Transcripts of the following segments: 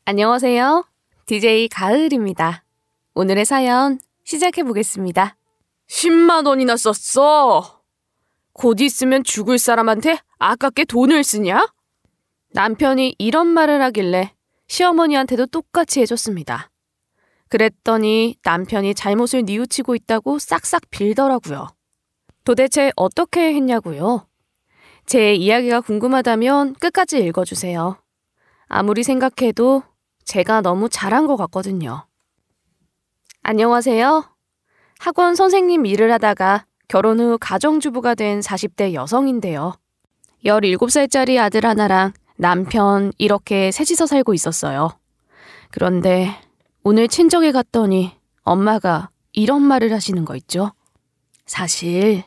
안녕하세요. DJ 가을입니다. 오늘의 사연 시작해보겠습니다. 10만 원이나 썼어. 곧 있으면 죽을 사람한테 아깝게 돈을 쓰냐? 남편이 이런 말을 하길래 시어머니한테도 똑같이 해줬습니다. 그랬더니 남편이 잘못을 뉘우치고 있다고 싹싹 빌더라고요. 도대체 어떻게 했냐고요? 제 이야기가 궁금하다면 끝까지 읽어주세요. 아무리 생각해도 제가 너무 잘한 것 같거든요. 안녕하세요. 학원 선생님 일을 하다가 결혼 후 가정주부가 된 40대 여성인데요. 17살짜리 아들 하나랑 남편 이렇게 셋이서 살고 있었어요. 그런데 오늘 친정에 갔더니 엄마가 이런 말을 하시는 거 있죠. 사실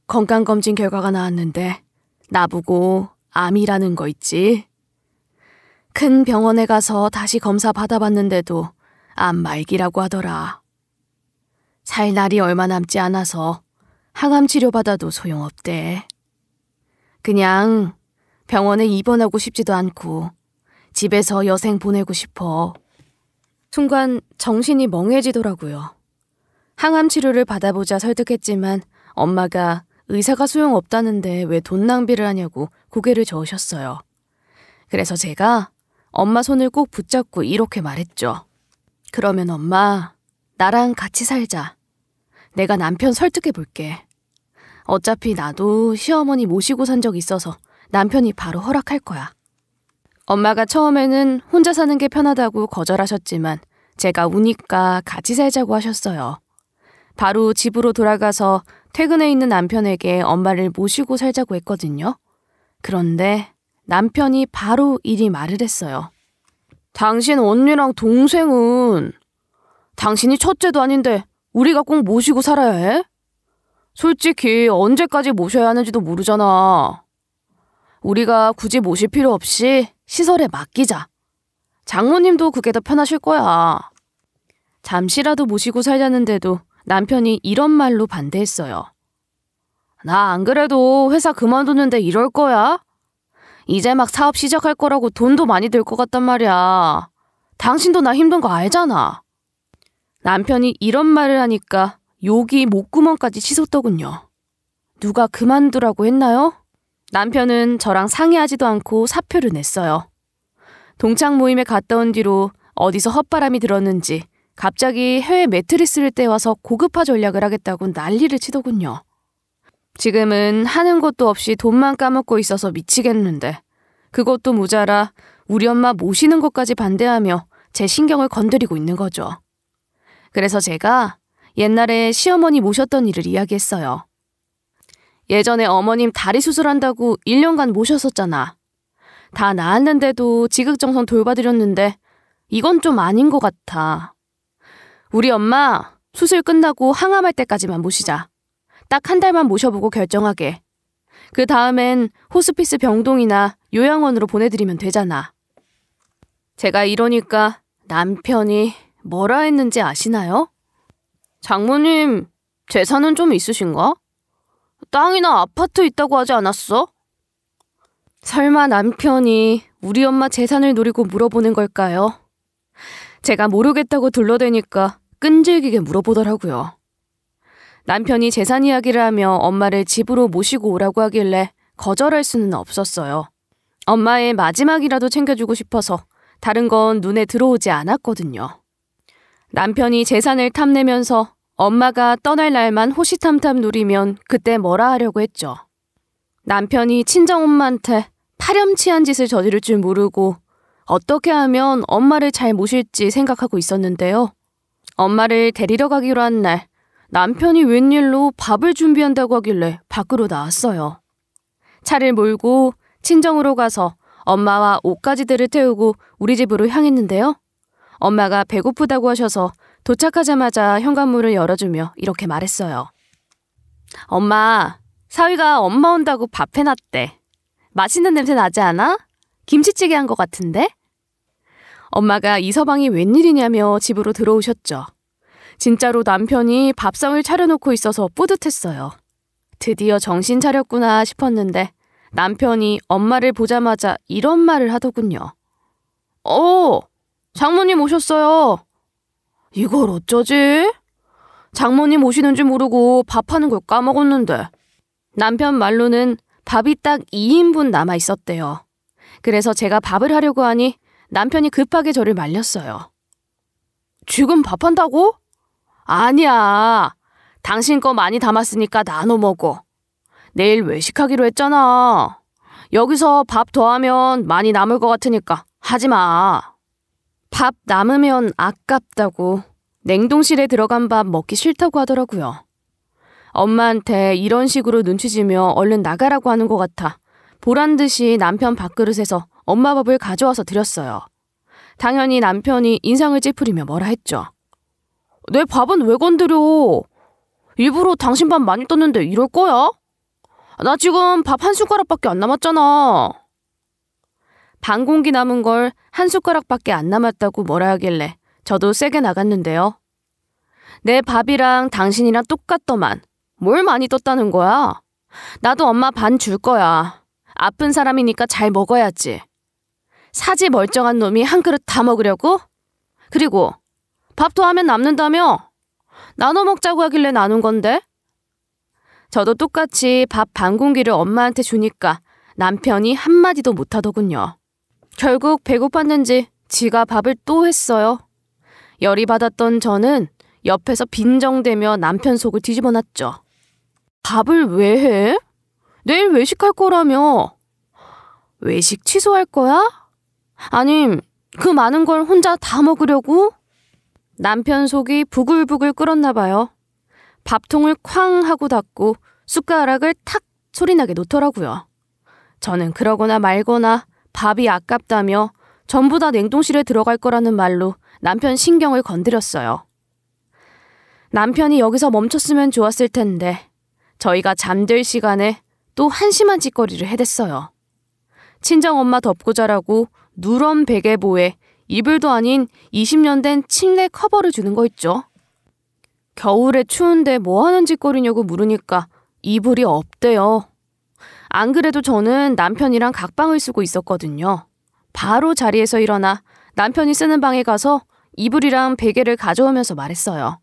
건강검진 결과가 나왔는데 나보고 암이라는 거 있지. 큰 병원에 가서 다시 검사 받아봤는데도 암 말기라고 하더라. 살 날이 얼마 남지 않아서 항암 치료받아도 소용없대. 그냥 병원에 입원하고 싶지도 않고 집에서 여생 보내고 싶어. 순간 정신이 멍해지더라고요. 항암 치료를 받아보자 설득했지만 엄마가 의사가 소용없다는데 왜 돈 낭비를 하냐고 고개를 저으셨어요. 그래서 제가 엄마 손을 꼭 붙잡고 이렇게 말했죠. 그러면 엄마, 나랑 같이 살자. 내가 남편 설득해 볼게. 어차피 나도 시어머니 모시고 산 적 있어서 남편이 바로 허락할 거야. 엄마가 처음에는 혼자 사는 게 편하다고 거절하셨지만 제가 우니까 같이 살자고 하셨어요. 바로 집으로 돌아가서 퇴근해 있는 남편에게 엄마를 모시고 살자고 했거든요. 그런데 남편이 바로 이리 말을 했어요. 당신 언니랑 동생은 당신이 첫째도 아닌데 우리가 꼭 모시고 살아야 해? 솔직히 언제까지 모셔야 하는지도 모르잖아. 우리가 굳이 모실 필요 없이 시설에 맡기자. 장모님도 그게 더 편하실 거야. 잠시라도 모시고 살자는데도 남편이 이런 말로 반대했어요. 나 안 그래도 회사 그만뒀는데 이럴 거야? 이제 막 사업 시작할 거라고 돈도 많이 들 것 같단 말이야. 당신도 나 힘든 거 알잖아. 남편이 이런 말을 하니까 욕이 목구멍까지 치솟더군요. 누가 그만두라고 했나요? 남편은 저랑 상의하지도 않고 사표를 냈어요. 동창 모임에 갔다 온 뒤로 어디서 헛바람이 들었는지 갑자기 해외 매트리스를 떼와서 고급화 전략을 하겠다고 난리를 치더군요. 지금은 하는 것도 없이 돈만 까먹고 있어서 미치겠는데 그것도 모자라 우리 엄마 모시는 것까지 반대하며 제 신경을 건드리고 있는 거죠. 그래서 제가 옛날에 시어머니 모셨던 일을 이야기했어요. 예전에 어머님 다리 수술한다고 1년간 모셨었잖아. 다 나았는데도 지극정성 돌봐드렸는데 이건 좀 아닌 것 같아. 우리 엄마 수술 끝나고 항암할 때까지만 모시자. 딱 한 달만 모셔보고 결정하게. 그 다음엔 호스피스 병동이나 요양원으로 보내드리면 되잖아. 제가 이러니까 남편이 뭐라 했는지 아시나요? 장모님, 재산은 좀 있으신가? 땅이나 아파트 있다고 하지 않았어? 설마 남편이 우리 엄마 재산을 노리고 물어보는 걸까요? 제가 모르겠다고 둘러대니까 끈질기게 물어보더라고요. 남편이 재산 이야기를 하며 엄마를 집으로 모시고 오라고 하길래 거절할 수는 없었어요. 엄마의 마지막이라도 챙겨주고 싶어서 다른 건 눈에 들어오지 않았거든요. 남편이 재산을 탐내면서 엄마가 떠날 날만 호시탐탐 누리면 그때 뭐라 하려고 했죠. 남편이 친정엄마한테 파렴치한 짓을 저지를 줄 모르고 어떻게 하면 엄마를 잘 모실지 생각하고 있었는데요. 엄마를 데리러 가기로 한 날 남편이 웬일로 밥을 준비한다고 하길래 밖으로 나왔어요. 차를 몰고 친정으로 가서 엄마와 옷가지들을 태우고 우리 집으로 향했는데요. 엄마가 배고프다고 하셔서 도착하자마자 현관문을 열어주며 이렇게 말했어요. 엄마, 사위가 엄마 온다고 밥 해놨대. 맛있는 냄새 나지 않아? 김치찌개 한 것 같은데? 엄마가 이 서방이 웬일이냐며 집으로 들어오셨죠. 진짜로 남편이 밥상을 차려놓고 있어서 뿌듯했어요. 드디어 정신 차렸구나 싶었는데 남편이 엄마를 보자마자 이런 말을 하더군요. 장모님 오셨어요. 이걸 어쩌지? 장모님 오시는지 모르고 밥하는 걸 까먹었는데. 남편 말로는 밥이 딱 2인분 남아 있었대요. 그래서 제가 밥을 하려고 하니 남편이 급하게 저를 말렸어요. 지금 밥한다고? 아니야. 당신 거 많이 담았으니까 나눠 먹어. 내일 외식하기로 했잖아. 여기서 밥 더하면 많이 남을 것 같으니까 하지 마. 밥 남으면 아깝다고 냉동실에 들어간 밥 먹기 싫다고 하더라고요. 엄마한테 이런 식으로 눈치주며 얼른 나가라고 하는 것 같아 보란 듯이 남편 밥그릇에서 엄마 밥을 가져와서 드렸어요. 당연히 남편이 인상을 찌푸리며 뭐라 했죠. 내 밥은 왜 건드려? 일부러 당신 밥 많이 떴는데 이럴 거야? 나 지금 밥 한 숟가락밖에 안 남았잖아. 반 공기 남은 걸 한 숟가락밖에 안 남았다고 뭐라 하길래 저도 세게 나갔는데요. 내 밥이랑 당신이랑 똑같더만. 뭘 많이 떴다는 거야? 나도 엄마 반 줄 거야. 아픈 사람이니까 잘 먹어야지. 사지 멀쩡한 놈이 한 그릇 다 먹으려고? 그리고 밥 더하면 남는다며? 나눠 먹자고 하길래 나눈 건데? 저도 똑같이 밥 반 공기를 엄마한테 주니까 남편이 한마디도 못하더군요. 결국 배고팠는지 지가 밥을 또 했어요. 열이 받았던 저는 옆에서 빈정대며 남편 속을 뒤집어놨죠. 밥을 왜 해? 내일 외식할 거라며. 외식 취소할 거야? 아님 그 많은 걸 혼자 다 먹으려고? 남편 속이 부글부글 끓었나 봐요. 밥통을 쾅 하고 닫고 숟가락을 탁 소리나게 놓더라고요. 저는 그러거나 말거나 밥이 아깝다며 전부 다 냉동실에 들어갈 거라는 말로 남편 신경을 건드렸어요. 남편이 여기서 멈췄으면 좋았을 텐데 저희가 잠들 시간에 또 한심한 짓거리를 해댔어요. 친정엄마 덮고 자라고 누런 베개보에 이불도 아닌 20년 된 침대 커버를 주는 거 있죠. 겨울에 추운데 뭐 하는 짓거리냐고 물으니까 이불이 없대요. 안 그래도 저는 남편이랑 각방을 쓰고 있었거든요. 바로 자리에서 일어나 남편이 쓰는 방에 가서 이불이랑 베개를 가져오면서 말했어요.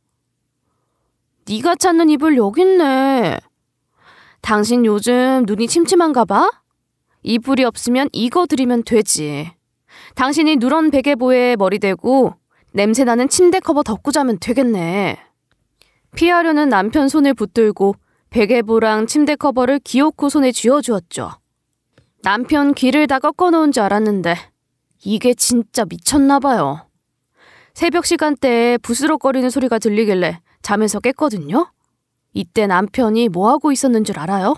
네가 찾는 이불 여기 있네. 당신 요즘 눈이 침침한가 봐? 이불이 없으면 이거 드리면 되지. 당신이 누런 베개보에 머리 대고 냄새나는 침대 커버 덮고 자면 되겠네. 피하려는 남편 손을 붙들고 베개보랑 침대 커버를 기어코 손에 쥐어주었죠. 남편 귀를 다 꺾어놓은 줄 알았는데 이게 진짜 미쳤나 봐요. 새벽 시간대에 부스럭거리는 소리가 들리길래 잠에서 깼거든요. 이때 남편이 뭐하고 있었는 줄 알아요?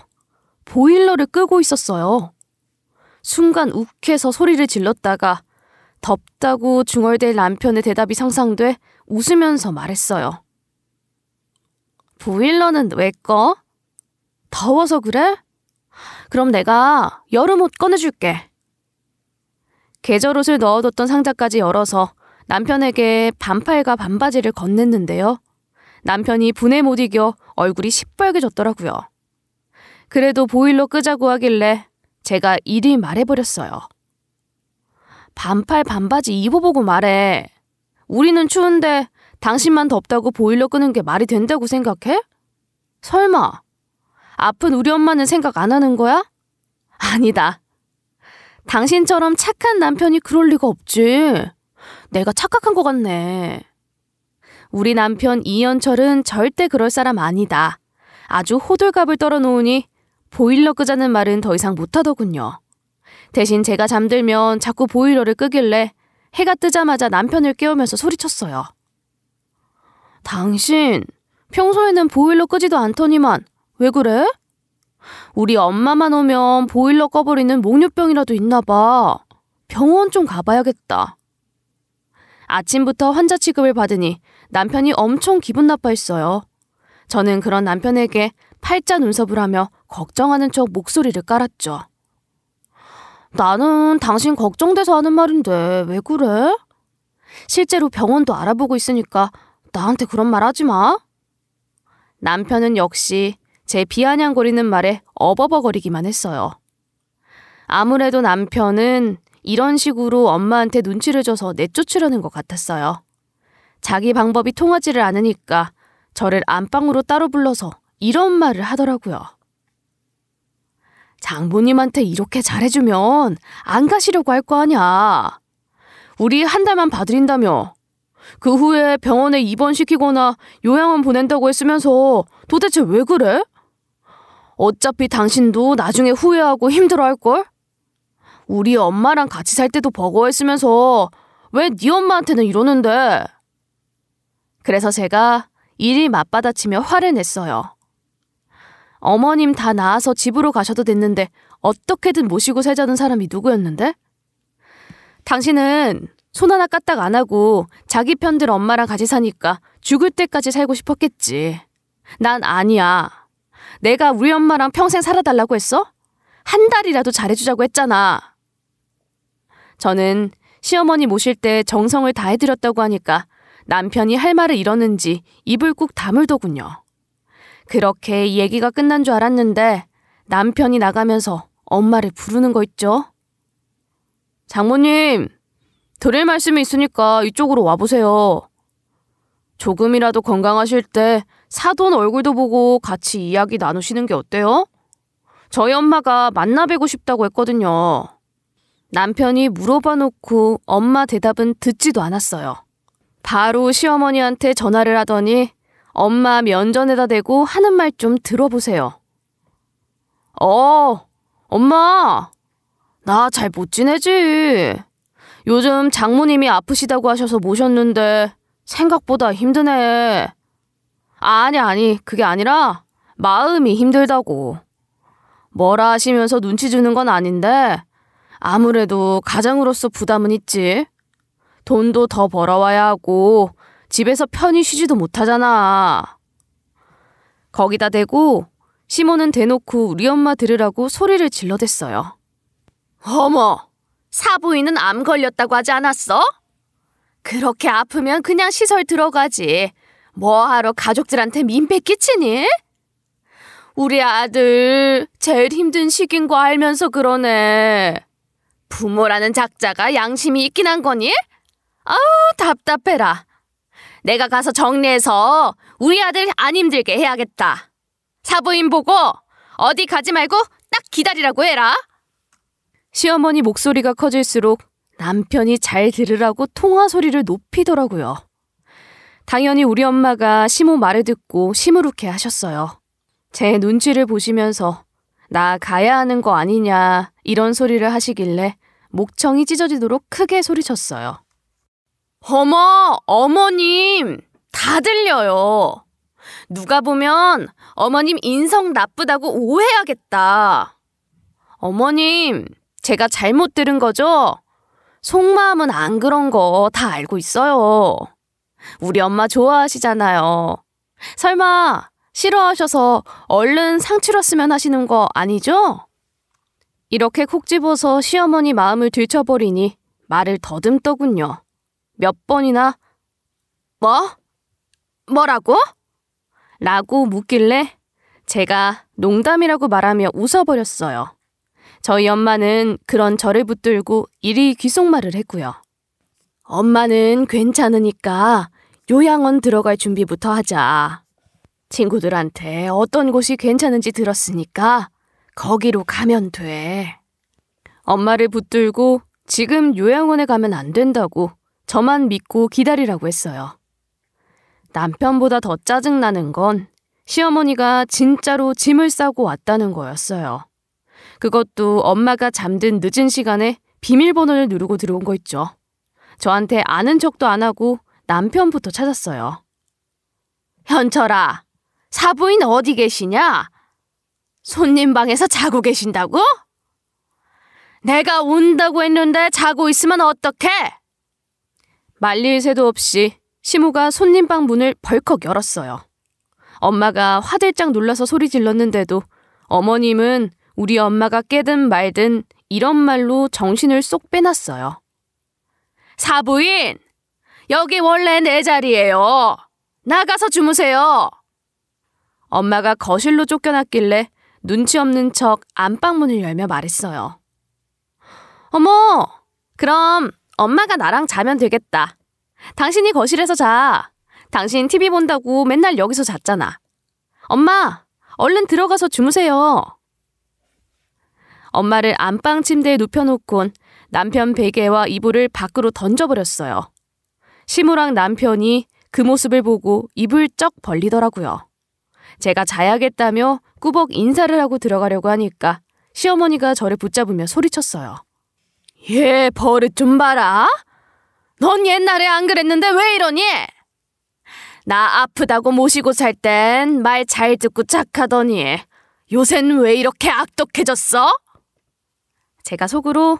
보일러를 끄고 있었어요. 순간 욱해서 소리를 질렀다가 덥다고 중얼댈 남편의 대답이 상상돼 웃으면서 말했어요. 보일러는 왜 꺼? 더워서 그래? 그럼 내가 여름옷 꺼내줄게. 계절옷을 넣어뒀던 상자까지 열어서 남편에게 반팔과 반바지를 건넸는데요. 남편이 분에 못 이겨 얼굴이 시뻘개졌더라고요. 그래도 보일러 끄자고 하길래 제가 이리 말해버렸어요. 반팔 반바지 입어보고 말해. 우리는 추운데 당신만 덥다고 보일러 끄는 게 말이 된다고 생각해? 설마 아픈 우리 엄마는 생각 안 하는 거야? 아니다. 당신처럼 착한 남편이 그럴 리가 없지. 내가 착각한 것 같네. 우리 남편 이현철은 절대 그럴 사람 아니다. 아주 호들갑을 떨어놓으니 보일러 끄자는 말은 더 이상 못하더군요. 대신 제가 잠들면 자꾸 보일러를 끄길래 해가 뜨자마자 남편을 깨우면서 소리쳤어요. 당신 평소에는 보일러 끄지도 않더니만 왜 그래? 우리 엄마만 오면 보일러 꺼버리는 목류병이라도 있나 봐. 병원 좀 가봐야겠다. 아침부터 환자 취급을 받으니 남편이 엄청 기분 나빠했어요. 저는 그런 남편에게 팔자 눈썹을 하며 걱정하는 척 목소리를 깔았죠. 나는 당신 걱정돼서 하는 말인데 왜 그래? 실제로 병원도 알아보고 있으니까 나한테 그런 말 하지 마. 남편은 역시 제 비아냥거리는 말에 어버버거리기만 했어요. 아무래도 남편은 이런 식으로 엄마한테 눈치를 줘서 내쫓으려는 것 같았어요. 자기 방법이 통하지를 않으니까 저를 안방으로 따로 불러서 이런 말을 하더라고요. 장모님한테 이렇게 잘해주면 안 가시려고 할 거 아냐. 우리 한 달만 봐드린다며. 그 후에 병원에 입원시키거나 요양원 보낸다고 했으면서 도대체 왜 그래? 어차피 당신도 나중에 후회하고 힘들어할걸? 우리 엄마랑 같이 살 때도 버거워했으면서 왜 네 엄마한테는 이러는데? 그래서 제가 일이 맞받아치며 화를 냈어요. 어머님 다 나아서 집으로 가셔도 됐는데 어떻게든 모시고 살자는 사람이 누구였는데? 당신은 손 하나 까딱 안 하고 자기 편들 엄마랑 같이 사니까 죽을 때까지 살고 싶었겠지. 난 아니야. 내가 우리 엄마랑 평생 살아달라고 했어? 한 달이라도 잘해주자고 했잖아. 저는 시어머니 모실 때 정성을 다해드렸다고 하니까 남편이 할 말을 잃었는지 입을 꾹 다물더군요. 그렇게 얘기가 끝난 줄 알았는데 남편이 나가면서 엄마를 부르는 거 있죠? 장모님, 드릴 말씀이 있으니까 이쪽으로 와보세요. 조금이라도 건강하실 때 사돈 얼굴도 보고 같이 이야기 나누시는 게 어때요? 저희 엄마가 만나 뵈고 싶다고 했거든요. 남편이 물어봐 놓고 엄마 대답은 듣지도 않았어요. 바로 시어머니한테 전화를 하더니 엄마 면전에다 대고 하는 말 좀 들어보세요. 엄마, 나 잘 못 지내지. 요즘 장모님이 아프시다고 하셔서 모셨는데 생각보다 힘드네. 아니, 그게 아니라 마음이 힘들다고. 뭐라 하시면서 눈치 주는 건 아닌데 아무래도 가장으로서 부담은 있지. 돈도 더 벌어와야 하고 집에서 편히 쉬지도 못하잖아. 거기다 대고 시모는 대놓고 우리 엄마 들으라고 소리를 질러댔어요. 어머, 사부인은 암 걸렸다고 하지 않았어? 그렇게 아프면 그냥 시설 들어가지. 뭐하러 가족들한테 민폐 끼치니? 우리 아들 제일 힘든 시기인 거 알면서 그러네. 부모라는 작자가 양심이 있긴 한 거니? 아우, 답답해라. 내가 가서 정리해서 우리 아들 안 힘들게 해야겠다. 사부인 보고 어디 가지 말고 딱 기다리라고 해라. 시어머니 목소리가 커질수록 남편이 잘 들으라고 통화 소리를 높이더라고요. 당연히 우리 엄마가 시모 말을 듣고 시무룩해 하셨어요. 제 눈치를 보시면서 나 가야 하는 거 아니냐 이런 소리를 하시길래 목청이 찢어지도록 크게 소리쳤어요. 어머, 어머님, 다 들려요. 누가 보면 어머님 인성 나쁘다고 오해하겠다. 어머님, 제가 잘못 들은 거죠? 속마음은 안 그런 거 다 알고 있어요. 우리 엄마 좋아하시잖아요. 설마 싫어하셔서 얼른 상치렀으면 하시는 거 아니죠? 이렇게 콕 집어서 시어머니 마음을 들춰버리니 말을 더듬더군요. 몇 번이나 뭐라고? 라고 묻길래 제가 농담이라고 말하며 웃어버렸어요. 저희 엄마는 그런 저를 붙들고 이리 귓속말을 했고요. 엄마는 괜찮으니까 요양원 들어갈 준비부터 하자. 친구들한테 어떤 곳이 괜찮은지 들었으니까 거기로 가면 돼. 엄마를 붙들고 지금 요양원에 가면 안 된다고 저만 믿고 기다리라고 했어요. 남편보다 더 짜증나는 건 시어머니가 진짜로 짐을 싸고 왔다는 거였어요. 그것도 엄마가 잠든 늦은 시간에 비밀번호를 누르고 들어온 거 있죠. 저한테 아는 척도 안 하고 남편부터 찾았어요. 현철아, 사부인 어디 계시냐? 손님 방에서 자고 계신다고? 내가 온다고 했는데 자고 있으면 어떡해? 말릴 새도 없이 시모가 손님방 문을 벌컥 열었어요. 엄마가 화들짝 놀라서 소리 질렀는데도 어머님은 우리 엄마가 깨든 말든 이런 말로 정신을 쏙 빼놨어요. 사부인, 여기 원래 내 자리예요. 나가서 주무세요. 엄마가 거실로 쫓겨났길래 눈치 없는 척 안방문을 열며 말했어요. 어머, 그럼 엄마가 나랑 자면 되겠다. 당신이 거실에서 자. 당신 TV 본다고 맨날 여기서 잤잖아. 엄마, 얼른 들어가서 주무세요. 엄마를 안방 침대에 눕혀놓곤 남편 베개와 이불을 밖으로 던져버렸어요. 시무랑 남편이 그 모습을 보고 입을 쩍 벌리더라고요. 제가 자야겠다며 꾸벅 인사를 하고 들어가려고 하니까 시어머니가 저를 붙잡으며 소리쳤어요. 얘 버릇 좀 봐라. 넌 옛날에 안 그랬는데 왜 이러니? 나 아프다고 모시고 살 땐 말 잘 듣고 착하더니 요샌 왜 이렇게 악독해졌어? 제가 속으로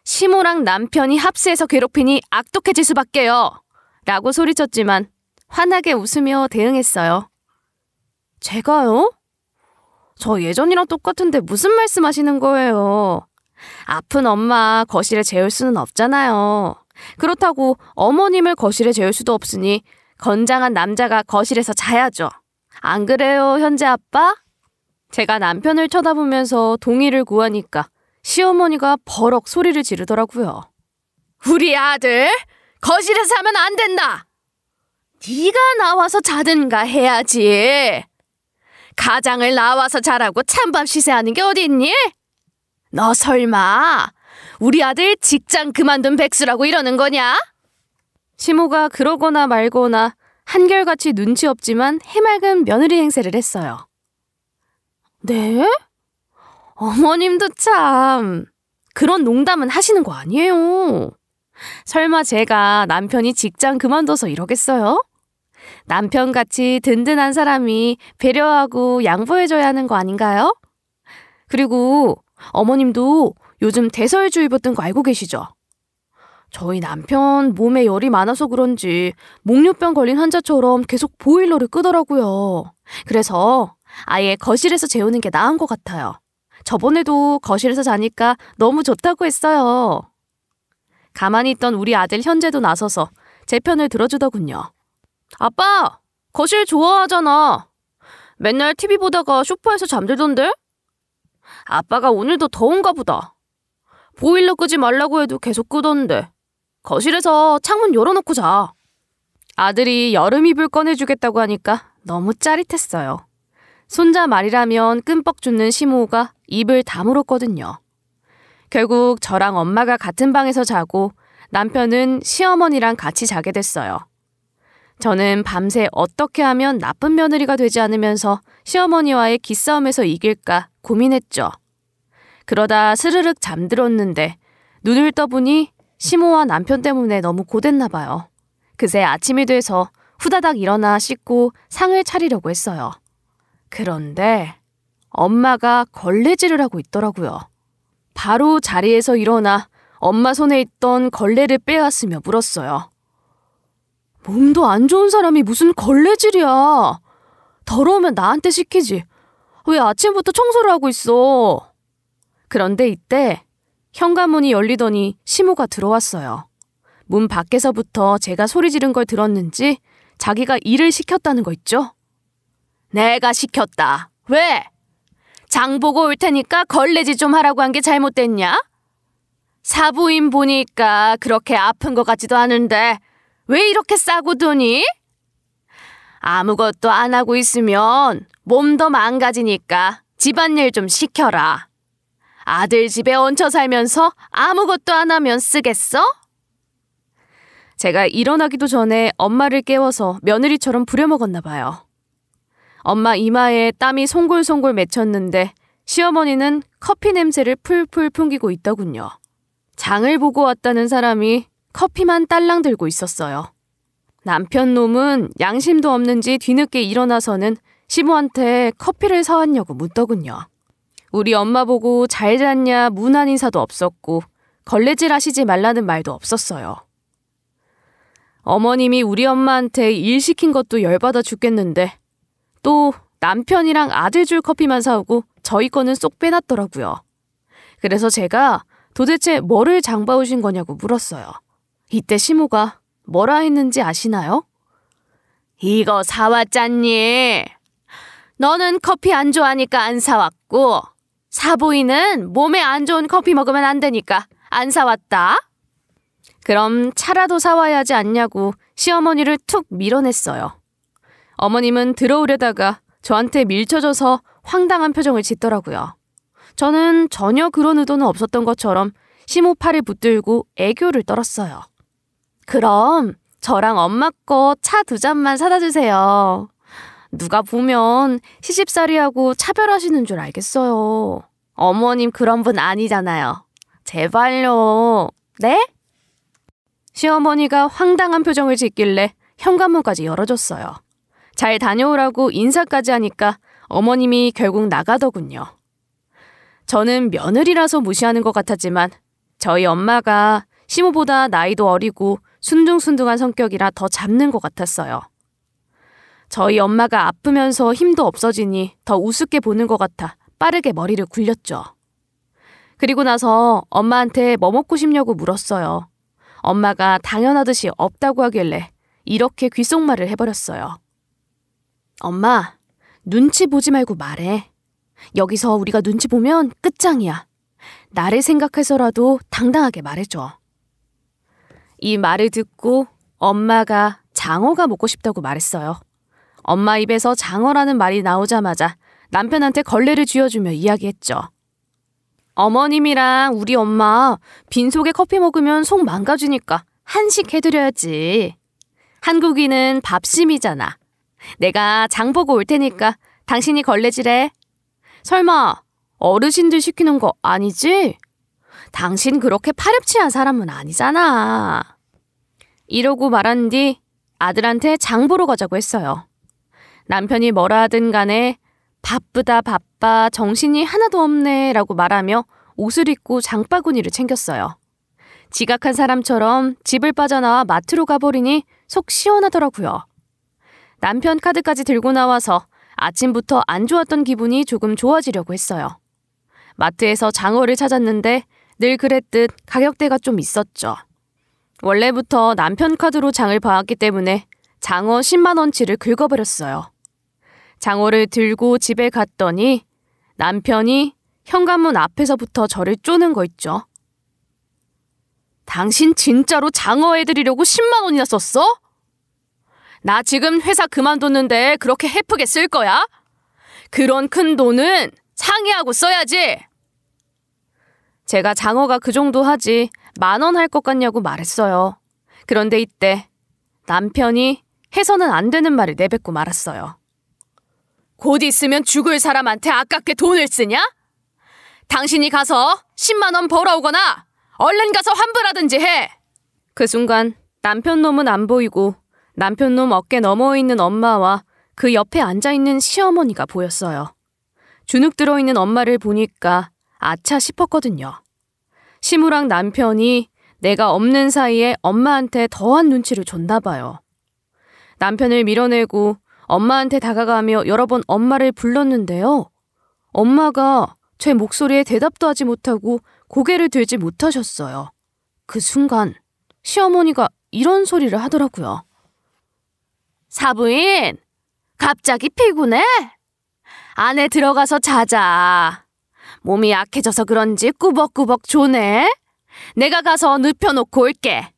시모랑 남편이 합세해서 괴롭히니 악독해질 수밖에요. 라고 소리쳤지만 환하게 웃으며 대응했어요. 제가요? 저 예전이랑 똑같은데 무슨 말씀하시는 거예요? 아픈 엄마 거실에 재울 수는 없잖아요. 그렇다고 어머님을 거실에 재울 수도 없으니 건장한 남자가 거실에서 자야죠. 안 그래요, 현재 아빠? 제가 남편을 쳐다보면서 동의를 구하니까 시어머니가 버럭 소리를 지르더라고요. 우리 아들 거실에서 하면 안 된다. 네가 나와서 자든가 해야지. 가장을 나와서 자라고 찬밥 시세하는 게 어디 있니? 너 설마 우리 아들 직장 그만둔 백수라고 이러는 거냐? 시모가 그러거나 말거나 한결같이 눈치 없지만 해맑은 며느리 행세를 했어요. 네? 어머님도 참 그런 농담은 하시는 거 아니에요. 설마 제가 남편이 직장 그만둬서 이러겠어요? 남편같이 든든한 사람이 배려하고 양보해줘야 하는 거 아닌가요? 그리고 어머님도 요즘 대설주의보 뜬 거 알고 계시죠? 저희 남편 몸에 열이 많아서 그런지 목류병 걸린 환자처럼 계속 보일러를 끄더라고요. 그래서 아예 거실에서 재우는 게 나은 것 같아요. 저번에도 거실에서 자니까 너무 좋다고 했어요. 가만히 있던 우리 아들 현재도 나서서 제 편을 들어주더군요. 아빠, 거실 좋아하잖아. 맨날 TV 보다가 소파에서 잠들던데? 아빠가 오늘도 더운가 보다. 보일러 끄지 말라고 해도 계속 끄던데. 거실에서 창문 열어놓고 자. 아들이 여름 이불 꺼내주겠다고 하니까 너무 짜릿했어요. 손자 말이라면 끔뻑 죽는 시모가 입을 다물었거든요. 결국 저랑 엄마가 같은 방에서 자고 남편은 시어머니랑 같이 자게 됐어요. 저는 밤새 어떻게 하면 나쁜 며느리가 되지 않으면서 시어머니와의 기싸움에서 이길까 고민했죠. 그러다 스르륵 잠들었는데 눈을 떠보니 시모와 남편 때문에 너무 고됐나 봐요. 그새 아침이 돼서 후다닥 일어나 씻고 상을 차리려고 했어요. 그런데 엄마가 걸레질을 하고 있더라고요. 바로 자리에서 일어나 엄마 손에 있던 걸레를 빼앗으며 물었어요. 몸도 안 좋은 사람이 무슨 걸레질이야. 더러우면 나한테 시키지. 왜 아침부터 청소를 하고 있어? 그런데 이때 현관문이 열리더니 시모가 들어왔어요. 문 밖에서부터 제가 소리 지른 걸 들었는지 자기가 일을 시켰다는 거 있죠? 내가 시켰다. 왜? 장 보고 올 테니까 걸레질 좀 하라고 한 게 잘못됐냐? 사부인 보니까 그렇게 아픈 것 같지도 않은데 왜 이렇게 싸고 드니? 아무것도 안 하고 있으면 몸 더 망가지니까 집안일 좀 시켜라. 아들 집에 얹혀 살면서 아무것도 안 하면 쓰겠어? 제가 일어나기도 전에 엄마를 깨워서 며느리처럼 부려먹었나 봐요. 엄마 이마에 땀이 송골송골 맺혔는데 시어머니는 커피 냄새를 풀풀 풍기고 있더군요. 장을 보고 왔다는 사람이 커피만 딸랑 들고 있었어요. 남편 놈은 양심도 없는지 뒤늦게 일어나서는 시모한테 커피를 사왔냐고 묻더군요. 우리 엄마 보고 잘 잤냐 무난 인사도 없었고 걸레질 하시지 말라는 말도 없었어요. 어머님이 우리 엄마한테 일 시킨 것도 열받아 죽겠는데 또 남편이랑 아들 줄 커피만 사오고 저희 거는 쏙 빼놨더라고요. 그래서 제가 도대체 뭐를 장봐오신 거냐고 물었어요. 이때 시모가 뭐라 했는지 아시나요? 이거 사왔잖니. 너는 커피 안 좋아하니까 안 사왔고 사부인은 몸에 안 좋은 커피 먹으면 안 되니까 안 사왔다. 그럼 차라도 사와야 하지 않냐고 시어머니를 툭 밀어냈어요. 어머님은 들어오려다가 저한테 밀쳐져서 황당한 표정을 짓더라고요. 저는 전혀 그런 의도는 없었던 것처럼 시모 팔을 붙들고 애교를 떨었어요. 그럼 저랑 엄마 거 차 2잔만 사다 주세요. 누가 보면 시집살이하고 차별하시는 줄 알겠어요. 어머님 그런 분 아니잖아요. 제발요. 네? 시어머니가 황당한 표정을 짓길래 현관문까지 열어줬어요. 잘 다녀오라고 인사까지 하니까 어머님이 결국 나가더군요. 저는 며느리라서 무시하는 것 같았지만 저희 엄마가 시모보다 나이도 어리고 순둥순둥한 성격이라 더 잡는 것 같았어요. 저희 엄마가 아프면서 힘도 없어지니 더 우습게 보는 것 같아 빠르게 머리를 굴렸죠. 그리고 나서 엄마한테 뭐 먹고 싶냐고 물었어요. 엄마가 당연하듯이 없다고 하길래 이렇게 귓속말을 해버렸어요. 엄마, 눈치 보지 말고 말해. 여기서 우리가 눈치 보면 끝장이야. 나를 생각해서라도 당당하게 말해줘. 이 말을 듣고 엄마가 장어가 먹고 싶다고 말했어요. 엄마 입에서 장어라는 말이 나오자마자 남편한테 걸레를 쥐어주며 이야기했죠. 어머님이랑 우리 엄마 빈속에 커피 먹으면 속 망가지니까 한식 해드려야지. 한국인은 밥심이잖아. 내가 장 보고 올 테니까 당신이 걸레질해. 설마 어르신들 시키는 거 아니지? 당신 그렇게 파렴치한 사람은 아니잖아. 이러고 말한 뒤 아들한테 장 보러 가자고 했어요. 남편이 뭐라 하든 간에 바쁘다 바빠 정신이 하나도 없네 라고 말하며 옷을 입고 장바구니를 챙겼어요. 지각한 사람처럼 집을 빠져나와 마트로 가버리니 속 시원하더라고요. 남편 카드까지 들고 나와서 아침부터 안 좋았던 기분이 조금 좋아지려고 했어요. 마트에서 장어를 찾았는데 늘 그랬듯 가격대가 좀 있었죠. 원래부터 남편 카드로 장을 봐왔기 때문에 장어 10만 원치를 긁어버렸어요. 장어를 들고 집에 갔더니 남편이 현관문 앞에서부터 저를 쪼는 거 있죠. 당신 진짜로 장어 해드리려고 10만 원이나 썼어? 나 지금 회사 그만뒀는데 그렇게 헤프게 쓸 거야? 그런 큰 돈은 상의하고 써야지. 제가 장어가 그 정도 하지 10,000원 할 것 같냐고 말했어요. 그런데 이때 남편이 해서는 안 되는 말을 내뱉고 말았어요. 곧 있으면 죽을 사람한테 아깝게 돈을 쓰냐? 당신이 가서 10만 원 벌어오거나 얼른 가서 환불하든지 해. 그 순간 남편 놈은 안 보이고 남편 놈 어깨 너머에 있는 엄마와 그 옆에 앉아있는 시어머니가 보였어요. 주눅 들어있는 엄마를 보니까 아차 싶었거든요. 시무랑 남편이 내가 없는 사이에 엄마한테 더한 눈치를 줬나 봐요. 남편을 밀어내고 엄마한테 다가가며 여러 번 엄마를 불렀는데요. 엄마가 제 목소리에 대답도 하지 못하고 고개를 들지 못하셨어요. 그 순간 시어머니가 이런 소리를 하더라고요. 사부인, 갑자기 피곤해? 안에 들어가서 자자. 몸이 약해져서 그런지 꾸벅꾸벅 조네. 내가 가서 눕혀놓고 올게.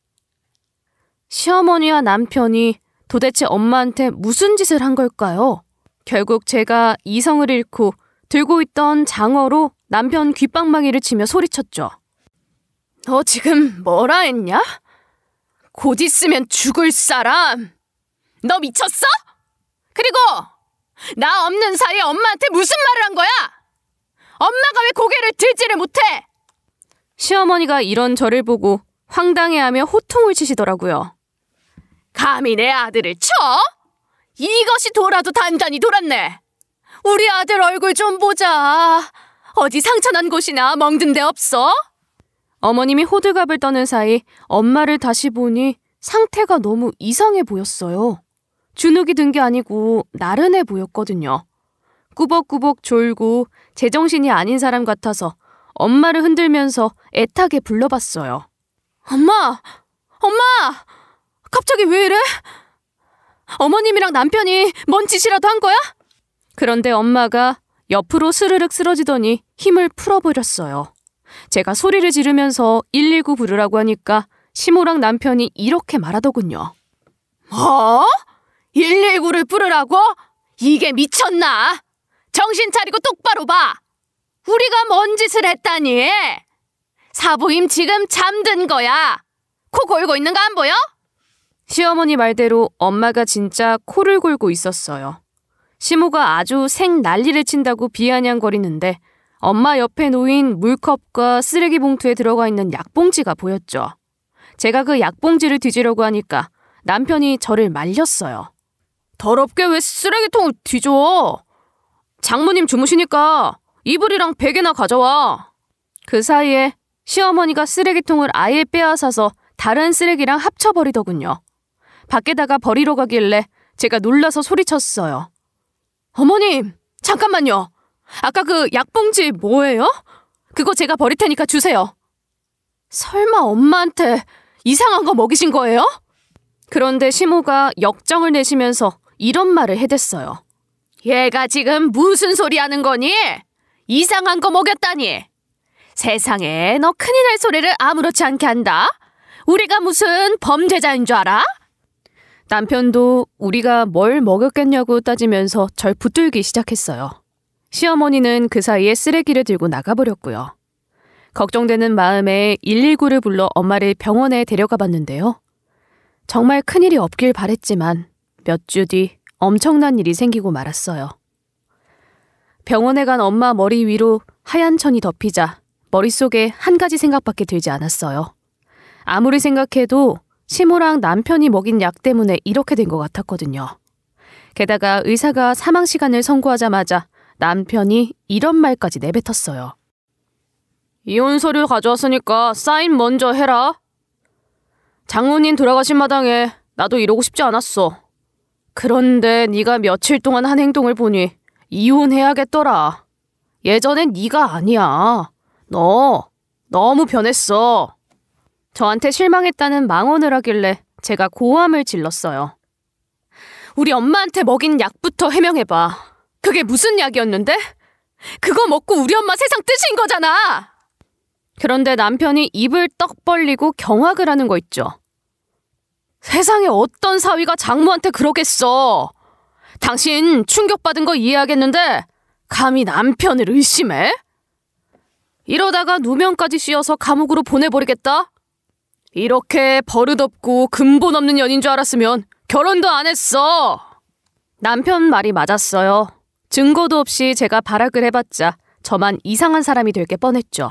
시어머니와 남편이 도대체 엄마한테 무슨 짓을 한 걸까요? 결국 제가 이성을 잃고 들고 있던 장어로 남편 귓방망이를 치며 소리쳤죠. 너 지금 뭐라 했냐? 곧 있으면 죽을 사람. 너 미쳤어? 그리고 나 없는 사이에 엄마한테 무슨 말을 한 거야? 엄마가 왜 고개를 들지를 못해? 시어머니가 이런 저를 보고 황당해하며 호통을 치시더라고요. 감히 내 아들을 쳐? 이것이 돌아도 단단히 돌았네. 우리 아들 얼굴 좀 보자. 어디 상처난 곳이나 멍든 데 없어? 어머님이 호들갑을 떠는 사이 엄마를 다시 보니 상태가 너무 이상해 보였어요. 주눅이 든 게 아니고 나른해 보였거든요. 꾸벅꾸벅 졸고 제정신이 아닌 사람 같아서 엄마를 흔들면서 애타게 불러봤어요. 엄마! 엄마! 갑자기 왜 이래? 어머님이랑 남편이 뭔 짓이라도 한 거야? 그런데 엄마가 옆으로 스르륵 쓰러지더니 힘을 풀어버렸어요. 제가 소리를 지르면서 119 부르라고 하니까 시모랑 남편이 이렇게 말하더군요. 뭐? 119를 부르라고? 이게 미쳤나? 정신 차리고 똑바로 봐. 우리가 뭔 짓을 했다니? 사부임 지금 잠든 거야. 코 골고 있는 거 안 보여? 시어머니 말대로 엄마가 진짜 코를 골고 있었어요. 시모가 아주 생 난리를 친다고 비아냥거리는데 엄마 옆에 놓인 물컵과 쓰레기 봉투에 들어가 있는 약봉지가 보였죠. 제가 그 약봉지를 뒤지려고 하니까 남편이 저를 말렸어요. 더럽게 왜 쓰레기통을 뒤져? 장모님 주무시니까 이불이랑 베개나 가져와. 그 사이에 시어머니가 쓰레기통을 아예 빼앗아서 다른 쓰레기랑 합쳐버리더군요. 밖에다가 버리러 가길래 제가 놀라서 소리쳤어요. 어머님, 잠깐만요. 아까 그 약봉지 뭐예요? 그거 제가 버릴 테니까 주세요. 설마 엄마한테 이상한 거 먹이신 거예요? 그런데 시모가 역정을 내시면서 이런 말을 해댔어요. 얘가 지금 무슨 소리 하는 거니? 이상한 거 먹였다니. 세상에 너 큰일 날 소리를 아무렇지 않게 한다. 우리가 무슨 범죄자인 줄 알아? 남편도 우리가 뭘 먹였겠냐고 따지면서 절 붙들기 시작했어요. 시어머니는 그 사이에 쓰레기를 들고 나가버렸고요. 걱정되는 마음에 119를 불러 엄마를 병원에 데려가 봤는데요. 정말 큰일이 없길 바랬지만 몇 주 뒤 엄청난 일이 생기고 말았어요. 병원에 간 엄마 머리 위로 하얀 천이 덮이자 머릿속에 한 가지 생각밖에 들지 않았어요. 아무리 생각해도 시모랑 남편이 먹인 약 때문에 이렇게 된 것 같았거든요. 게다가 의사가 사망 시간을 선고하자마자 남편이 이런 말까지 내뱉었어요. 이혼 서류 가져왔으니까 사인 먼저 해라. 장모님 돌아가신 마당에 나도 이러고 싶지 않았어. 그런데 네가 며칠 동안 한 행동을 보니 이혼해야겠더라. 예전엔 네가 아니야. 너 너무 변했어. 저한테 실망했다는 망언을 하길래 제가 고함을 질렀어요. 우리 엄마한테 먹인 약부터 해명해봐. 그게 무슨 약이었는데? 그거 먹고 우리 엄마 세상 뜨신 거잖아. 그런데 남편이 입을 떡 벌리고 경악을 하는 거 있죠. 세상에 어떤 사위가 장모한테 그러겠어. 당신 충격받은 거 이해하겠는데 감히 남편을 의심해? 이러다가 누명까지 씌워서 감옥으로 보내버리겠다? 이렇게 버릇없고 근본 없는 년인 줄 알았으면 결혼도 안 했어. 남편 말이 맞았어요. 증거도 없이 제가 발악을 해봤자 저만 이상한 사람이 될 게 뻔했죠.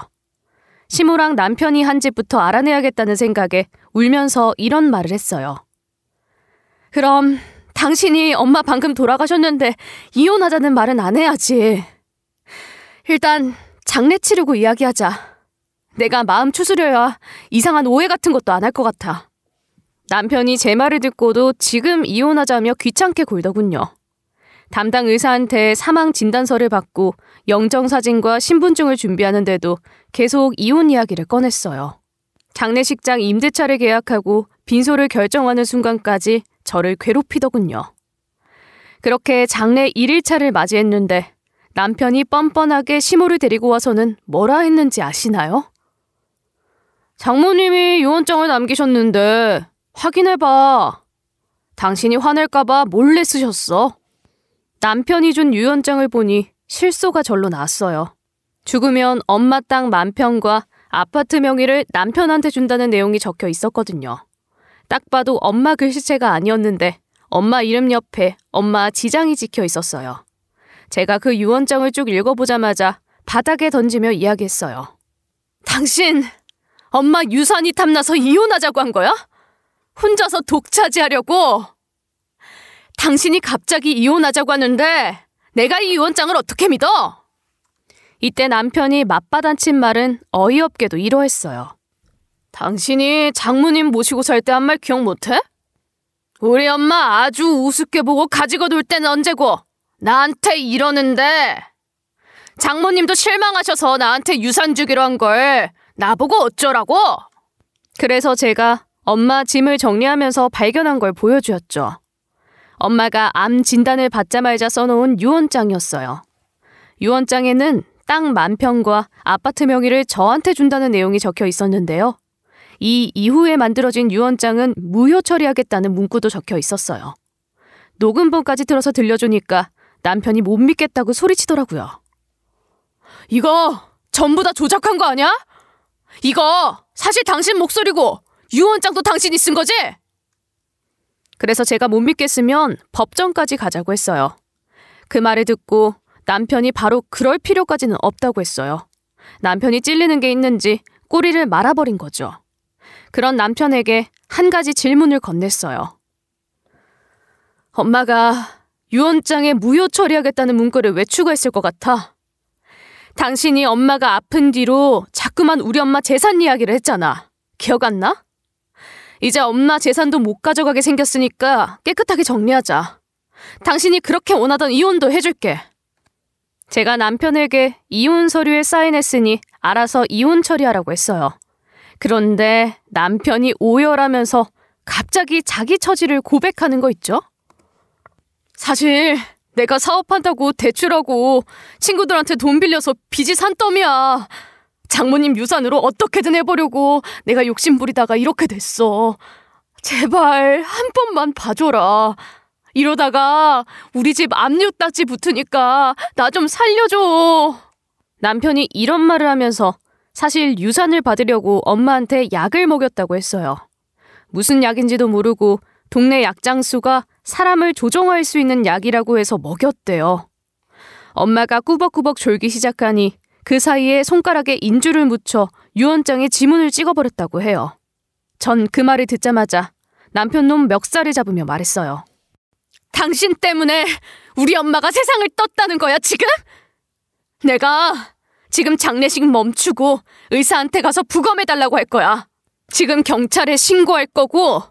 시모랑 남편이 한 짓부터 알아내야겠다는 생각에 울면서 이런 말을 했어요. 그럼 당신이 엄마 방금 돌아가셨는데 이혼하자는 말은 안 해야지. 일단 장례 치르고 이야기하자. 내가 마음 추스려야 이상한 오해 같은 것도 안 할 것 같아. 남편이 제 말을 듣고도 지금 이혼하자며 귀찮게 굴더군요. 담당 의사한테 사망 진단서를 받고 영정사진과 신분증을 준비하는데도 계속 이혼 이야기를 꺼냈어요. 장례식장 임대차를 계약하고 빈소를 결정하는 순간까지 저를 괴롭히더군요. 그렇게 장례 1일차를 맞이했는데 남편이 뻔뻔하게 시모를 데리고 와서는 뭐라 했는지 아시나요? 장모님이 유언장을 남기셨는데 확인해봐. 당신이 화낼까봐 몰래 쓰셨어. 남편이 준 유언장을 보니 실소가 절로 났어요. 죽으면 엄마 땅 만평과 아파트 명의를 남편한테 준다는 내용이 적혀 있었거든요. 딱 봐도 엄마 글씨체가 아니었는데 엄마 이름 옆에 엄마 지장이 찍혀 있었어요. 제가 그 유언장을 쭉 읽어보자마자 바닥에 던지며 이야기했어요. 당신 엄마 유산이 탐나서 이혼하자고 한 거야? 혼자서 독차지하려고? 당신이 갑자기 이혼하자고 하는데 내가 이 유언장을 어떻게 믿어? 이때 남편이 맞받아친 말은 어이없게도 이러했어요. 당신이 장모님 모시고 살 때 한 말 기억 못해? 우리 엄마 아주 우습게 보고 가지고 놀 때는 언제고 나한테 이러는데 장모님도 실망하셔서 나한테 유산 주기로 한 걸 나보고 어쩌라고? 그래서 제가 엄마 짐을 정리하면서 발견한 걸 보여주었죠. 엄마가 암 진단을 받자마자 써놓은 유언장이었어요. 유언장에는 땅 만평과 아파트 명의를 저한테 준다는 내용이 적혀 있었는데요. 이 이후에 만들어진 유언장은 무효 처리하겠다는 문구도 적혀 있었어요. 녹음본까지 틀어서 들려주니까 남편이 못 믿겠다고 소리치더라고요. 이거 전부 다 조작한 거 아니야? 이거 사실 당신 목소리고 유언장도 당신이 쓴 거지? 그래서 제가 못 믿겠으면 법정까지 가자고 했어요. 그 말을 듣고 남편이 바로 그럴 필요까지는 없다고 했어요. 남편이 찔리는 게 있는지 꼬리를 말아버린 거죠. 그런 남편에게 한 가지 질문을 건넸어요. 엄마가 유언장에 무효 처리하겠다는 문구를 왜 추가했을 것 같아? 당신이 엄마가 아픈 뒤로 자꾸만 우리 엄마 재산 이야기를 했잖아. 기억 안 나? 이제 엄마 재산도 못 가져가게 생겼으니까 깨끗하게 정리하자. 당신이 그렇게 원하던 이혼도 해줄게. 제가 남편에게 이혼 서류에 사인했으니 알아서 이혼 처리하라고 했어요. 그런데 남편이 오열하면서 갑자기 자기 처지를 고백하는 거 있죠? 사실 내가 사업한다고 대출하고 친구들한테 돈 빌려서 빚이 산더미야. 장모님 유산으로 어떻게든 해보려고 내가 욕심부리다가 이렇게 됐어. 제발 한 번만 봐줘라. 이러다가 우리 집 압류딱지 붙으니까 나 좀 살려줘. 남편이 이런 말을 하면서 사실 유산을 받으려고 엄마한테 약을 먹였다고 했어요. 무슨 약인지도 모르고 동네 약장수가 사람을 조종할 수 있는 약이라고 해서 먹였대요. 엄마가 꾸벅꾸벅 졸기 시작하니 그 사이에 손가락에 인주를 묻혀 유언장에 지문을 찍어버렸다고 해요. 전 그 말을 듣자마자 남편 놈 멱살을 잡으며 말했어요. 당신 때문에 우리 엄마가 세상을 떴다는 거야, 지금? 내가 지금 장례식 멈추고 의사한테 가서 부검해달라고 할 거야. 지금 경찰에 신고할 거고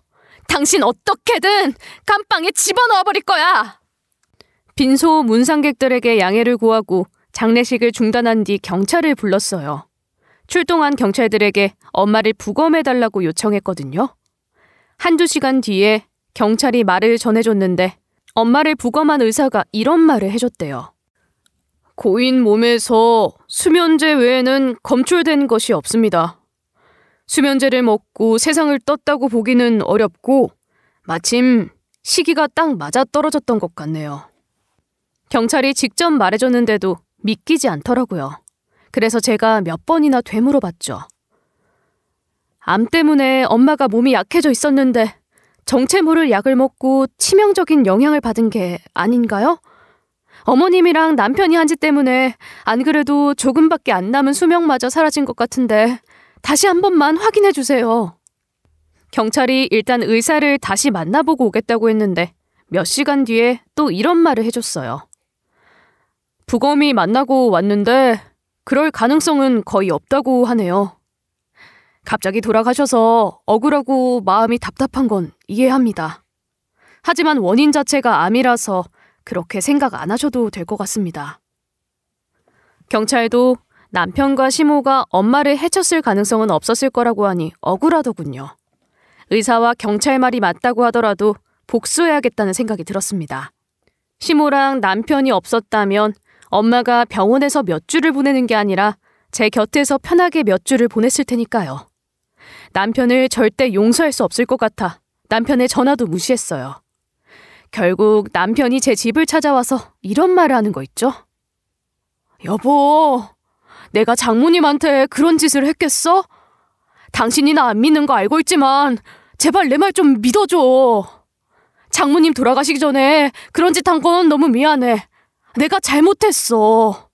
당신 어떻게든 감방에 집어넣어버릴 거야. 빈소 문상객들에게 양해를 구하고 장례식을 중단한 뒤 경찰을 불렀어요. 출동한 경찰들에게 엄마를 부검해달라고 요청했거든요. 한두 시간 뒤에 경찰이 말을 전해줬는데 엄마를 부검한 의사가 이런 말을 해줬대요. 고인 몸에서 수면제 외에는 검출된 것이 없습니다. 수면제를 먹고 세상을 떴다고 보기는 어렵고 마침 시기가 딱 맞아떨어졌던 것 같네요. 경찰이 직접 말해줬는데도 믿기지 않더라고요. 그래서 제가 몇 번이나 되물어봤죠. 암 때문에 엄마가 몸이 약해져 있었는데 정체 모를 약을 먹고 치명적인 영향을 받은 게 아닌가요? 어머님이랑 남편이 한 짓 때문에 안 그래도 조금밖에 안 남은 수명마저 사라진 것 같은데 다시 한 번만 확인해 주세요. 경찰이 일단 의사를 다시 만나보고 오겠다고 했는데 몇 시간 뒤에 또 이런 말을 해줬어요. 부검이 만나고 왔는데 그럴 가능성은 거의 없다고 하네요. 갑자기 돌아가셔서 억울하고 마음이 답답한 건 이해합니다. 하지만 원인 자체가 암이라서 그렇게 생각 안 하셔도 될 것 같습니다. 경찰도 남편과 시모가 엄마를 해쳤을 가능성은 없었을 거라고 하니 억울하더군요. 의사와 경찰 말이 맞다고 하더라도 복수해야겠다는 생각이 들었습니다. 시모랑 남편이 없었다면 엄마가 병원에서 몇 주를 보내는 게 아니라 제 곁에서 편하게 몇 주를 보냈을 테니까요. 남편을 절대 용서할 수 없을 것 같아 남편의 전화도 무시했어요. 결국 남편이 제 집을 찾아와서 이런 말을 하는 거 있죠? 여보, 내가 장모님한테 그런 짓을 했겠어? 당신이 나 안 믿는 거 알고 있지만 제발 내 말 좀 믿어줘. 장모님 돌아가시기 전에 그런 짓 한 건 너무 미안해. 내가 잘못했어.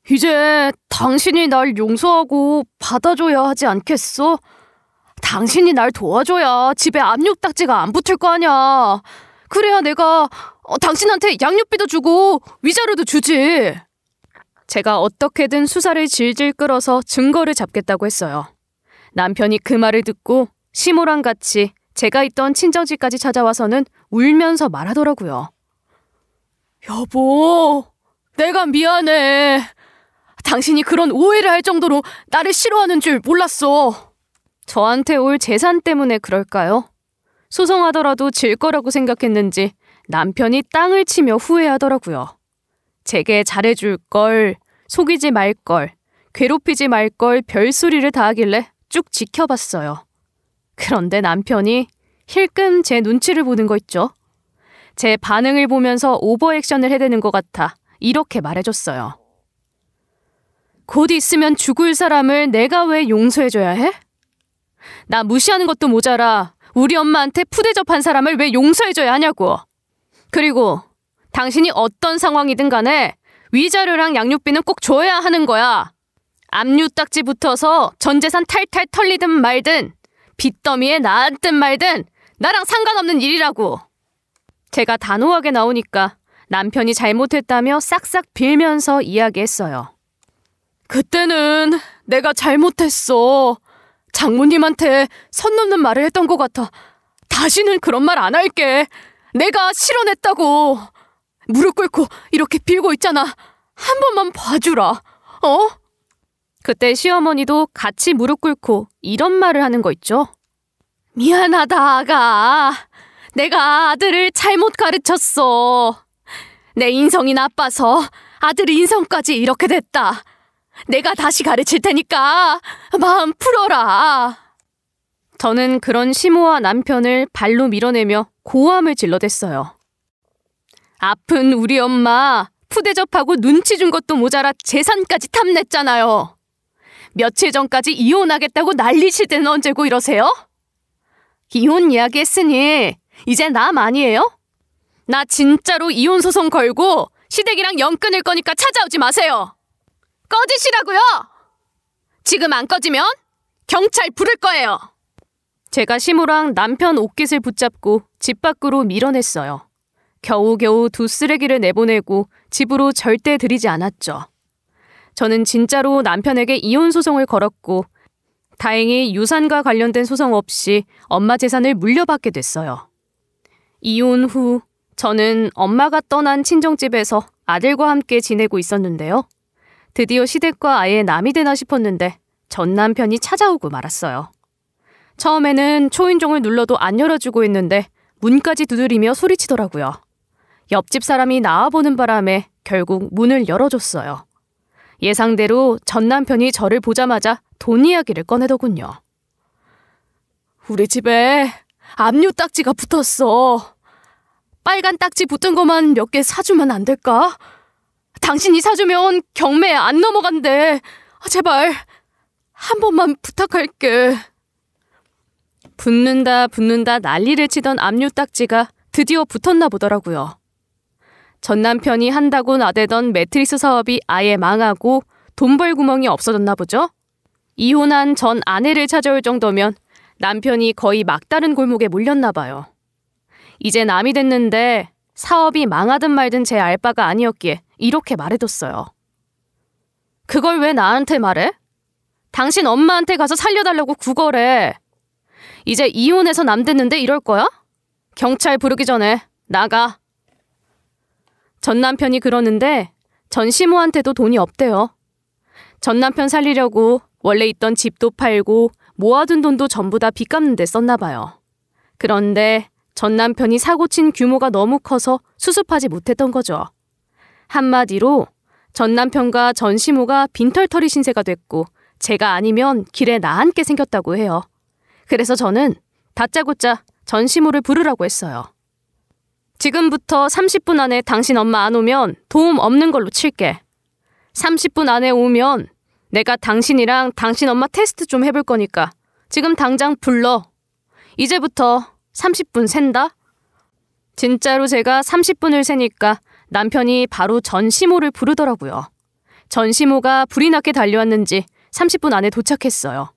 이제 당신이 날 용서하고 받아줘야 하지 않겠어? 당신이 날 도와줘야 집에 압력딱지가 안 붙을 거 아냐. 그래야 내가 당신한테 양육비도 주고 위자료도 주지. 제가 어떻게든 수사를 질질 끌어서 증거를 잡겠다고 했어요. 남편이 그 말을 듣고 시모랑 같이 제가 있던 친정집까지 찾아와서는 울면서 말하더라고요. 여보, 내가 미안해. 당신이 그런 오해를 할 정도로 나를 싫어하는 줄 몰랐어. 저한테 올 재산 때문에 그럴까요? 소송하더라도 질 거라고 생각했는지 남편이 땅을 치며 후회하더라고요. 제게 잘해줄 걸, 속이지 말 걸, 괴롭히지 말 걸 별소리를 다 하길래 쭉 지켜봤어요. 그런데 남편이 힐끔 제 눈치를 보는 거 있죠. 제 반응을 보면서 오버액션을 해대는 것 같아 이렇게 말해줬어요. 곧 있으면 죽을 사람을 내가 왜 용서해줘야 해? 나 무시하는 것도 모자라 우리 엄마한테 푸대접한 사람을 왜 용서해줘야 하냐고. 그리고 당신이 어떤 상황이든 간에 위자료랑 양육비는 꼭 줘야 하는 거야. 압류딱지 붙어서 전 재산 탈탈 털리든 말든 빚더미에 나앉든 말든 나랑 상관없는 일이라고. 제가 단호하게 나오니까 남편이 잘못했다며 싹싹 빌면서 이야기했어요. 그때는 내가 잘못했어. 장모님한테 선 넘는 말을 했던 것 같아. 다시는 그런 말 안 할게. 내가 실언했다고. 무릎 꿇고 이렇게 빌고 있잖아. 한 번만 봐주라. 그때 시어머니도 같이 무릎 꿇고 이런 말을 하는 거 있죠. 미안하다, 아가. 내가 아들을 잘못 가르쳤어. 내 인성이 나빠서 아들 인성까지 이렇게 됐다. 내가 다시 가르칠 테니까 마음 풀어라. 저는 그런 시모와 남편을 발로 밀어내며 고함을 질러댔어요. 아픈 우리 엄마 푸대접하고 눈치 준 것도 모자라 재산까지 탐냈잖아요. 며칠 전까지 이혼하겠다고 난리칠 때는 언제고 이러세요? 이혼 이야기 했으니 이제 남 아니에요? 나 진짜로 이혼 소송 걸고 시댁이랑 연 끊을 거니까 찾아오지 마세요. 꺼지시라고요. 지금 안 꺼지면 경찰 부를 거예요. 제가 시모랑 남편 옷깃을 붙잡고 집 밖으로 밀어냈어요. 겨우겨우 두 쓰레기를 내보내고 집으로 절대 들이지 않았죠. 저는 진짜로 남편에게 이혼 소송을 걸었고 다행히 유산과 관련된 소송 없이 엄마 재산을 물려받게 됐어요. 이혼 후 저는 엄마가 떠난 친정집에서 아들과 함께 지내고 있었는데요. 드디어 시댁과 아예 남이 되나 싶었는데 전 남편이 찾아오고 말았어요. 처음에는 초인종을 눌러도 안 열어주고 있는데 문까지 두드리며 소리치더라고요. 옆집 사람이 나와보는 바람에 결국 문을 열어줬어요. 예상대로 전 남편이 저를 보자마자 돈 이야기를 꺼내더군요. 우리 집에 압류 딱지가 붙었어. 빨간 딱지 붙은 것만 몇 개 사주면 안 될까? 당신이 사주면 경매에 안 넘어간대. 제발 한 번만 부탁할게. 붙는다 난리를 치던 압류 딱지가 드디어 붙었나 보더라고요. 전 남편이 한다고 나대던 매트리스 사업이 아예 망하고 돈벌 구멍이 없어졌나 보죠? 이혼한 전 아내를 찾아올 정도면 남편이 거의 막다른 골목에 몰렸나 봐요. 이제 남이 됐는데 사업이 망하든 말든 제 알바가 아니었기에 이렇게 말해뒀어요. 그걸 왜 나한테 말해? 당신 엄마한테 가서 살려달라고 구걸해. 이제 이혼해서 남 됐는데 이럴 거야? 경찰 부르기 전에 나가. 전 남편이 그러는데 전 시모한테도 돈이 없대요. 전 남편 살리려고 원래 있던 집도 팔고 모아둔 돈도 전부 다 빚 갚는 데 썼나 봐요. 그런데 전 남편이 사고친 규모가 너무 커서 수습하지 못했던 거죠. 한마디로 전 남편과 전 시모가 빈털터리 신세가 됐고 제가 아니면 길에 나앉게 생겼다고 해요. 그래서 저는 다짜고짜 전 시모를 부르라고 했어요. 지금부터 30분 안에 당신 엄마 안 오면 도움 없는 걸로 칠게. 30분 안에 오면 내가 당신이랑 당신 엄마 테스트 좀 해볼 거니까 지금 당장 불러. 이제부터 30분 샌다? 진짜로 제가 30분을 세니까 남편이 바로 전 시모를 부르더라고요. 전 시모가 불이 나게 달려왔는지 30분 안에 도착했어요.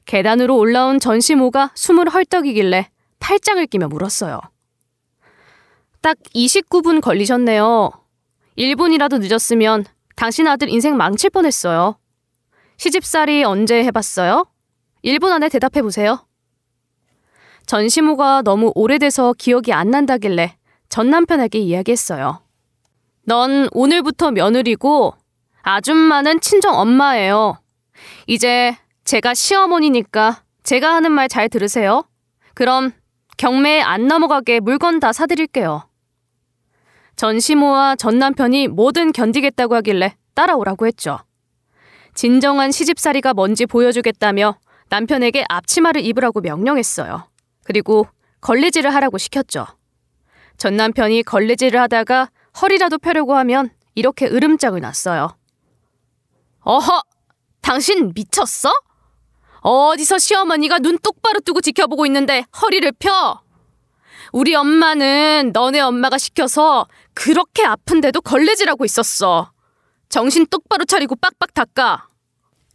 계단으로 올라온 전 시모가 숨을 헐떡이길래 팔짱을 끼며 물었어요. 딱 29분 걸리셨네요. 1분이라도 늦었으면 당신 아들 인생 망칠 뻔했어요. 시집살이 언제 해봤어요? 1분 안에 대답해보세요. 전 시모가 너무 오래돼서 기억이 안 난다길래 전 남편에게 이야기했어요. 넌 오늘부터 며느리고 아줌마는 친정 엄마예요. 이제 제가 시어머니니까 제가 하는 말 잘 들으세요. 그럼 경매에 안 넘어가게 물건 다 사드릴게요. 전 시모와 전 남편이 뭐든 견디겠다고 하길래 따라오라고 했죠. 진정한 시집살이가 뭔지 보여주겠다며 남편에게 앞치마를 입으라고 명령했어요. 그리고 걸레질을 하라고 시켰죠. 전 남편이 걸레질을 하다가 허리라도 펴려고 하면 이렇게 으름장을 놨어요. 어허! 당신 미쳤어? 어디서 시어머니가 눈 똑바로 뜨고 지켜보고 있는데 허리를 펴? 우리 엄마는 너네 엄마가 시켜서 그렇게 아픈데도 걸레질하고 있었어. 정신 똑바로 차리고 빡빡 닦아.